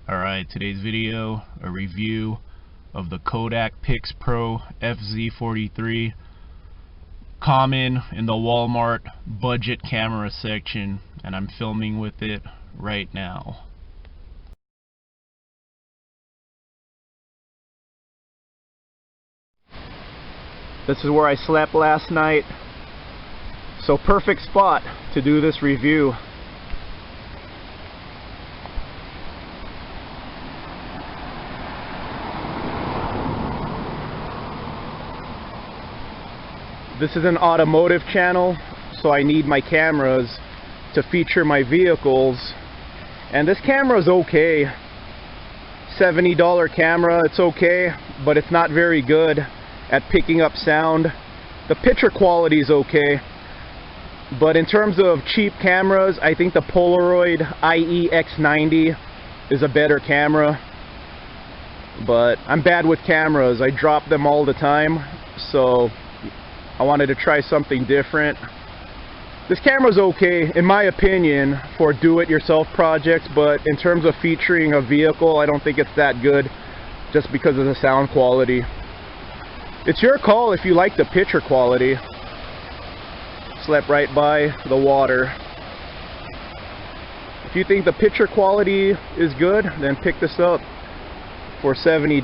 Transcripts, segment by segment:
Alright, today's video, a review of the Kodak Pixpro FZ43, common in the Walmart budget camera section, and I'm filming with it right now. This is where I slept last night, so perfect spot to do this review. This is an automotive channel, so I need my cameras to feature my vehicles, and this camera is okay. $70 camera, it's okay, but it's not very good at picking up sound. The picture quality is okay, but in terms of cheap cameras, I think the Polaroid IE-X90 is a better camera. But I'm bad with cameras, I drop them all the time, so I wanted to try something different. This camera's okay, in my opinion, for do-it-yourself projects, but in terms of featuring a vehicle, I don't think it's that good, just because of the sound quality. It's your call if you like the picture quality. Slept right by the water. If you think the picture quality is good, then pick this up for $70.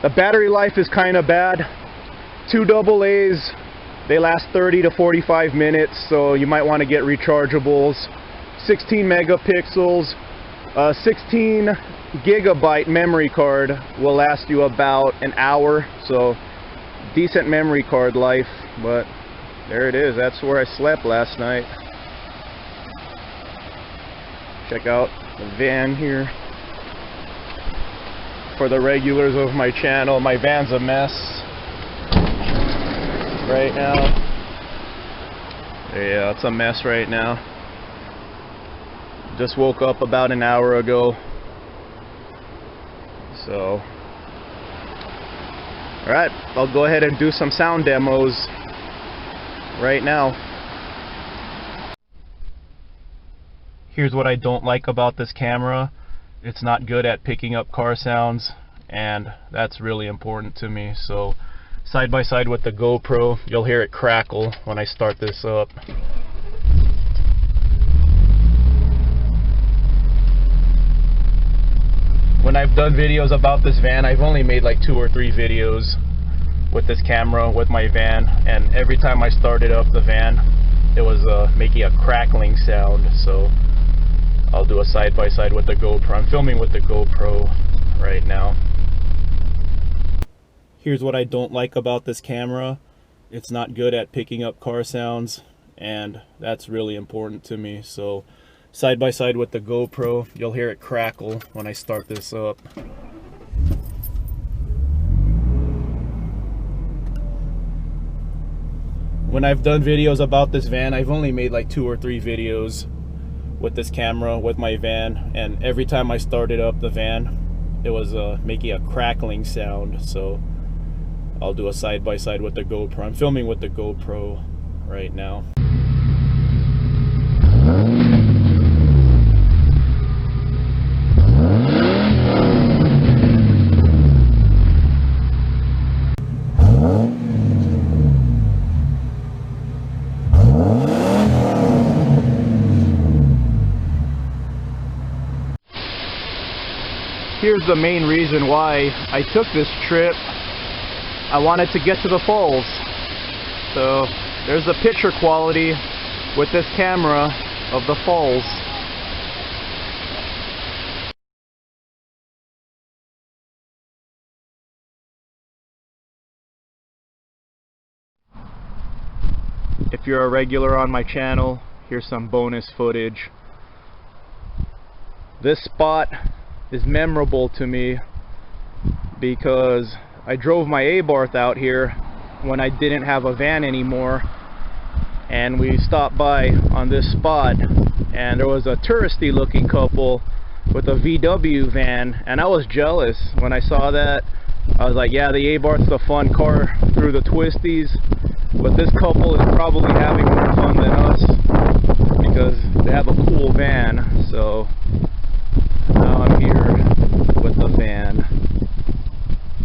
The battery life is kind of bad. 2 AA's, they last 30 to 45 minutes, so you might want to get rechargeables. 16 megapixels, 16 gigabyte memory card will last you about an hour, so decent memory card life. But there it is, that's where I slept last night. Check out the van here. For the regulars of my channel, my van's a mess right now. Yeah, it's a mess right now. Just woke up about an hour ago. So, alright, I'll go ahead and do some sound demos right now. Here's what I don't like about this camera. It's not good at picking up car sounds, and that's really important to me. So side by side with the GoPro, you'll hear it crackle when I start this up. When I've done videos about this van, I've only made like 2 or 3 videos with this camera, with my van, and every time I started up the van, it was making a crackling sound. So I'll do a side by side with the GoPro. I'm filming with the GoPro right now. Here's what I don't like about this camera. It's not good at picking up car sounds, and that's really important to me. So side by side with the GoPro, you'll hear it crackle when I start this up. When I've done videos about this van, I've only made like 2 or 3 videos with this camera, with my van, and every time I started up the van, it was making a crackling sound. So I'll do a side by side with the GoPro. I'm filming with the GoPro right now. Here's the main reason why I took this trip. I wanted to get to the falls. So there's the picture quality with this camera of the falls. If you're a regular on my channel, here's some bonus footage. This spot is memorable to me because I drove my Abarth out here when I didn't have a van anymore, and we stopped by on this spot, and there was a touristy looking couple with a VW van, and I was jealous when I saw that. I was like, yeah, the Abarth's a fun car through the twisties, but this couple is probably having more fun than us because they have a cool van. So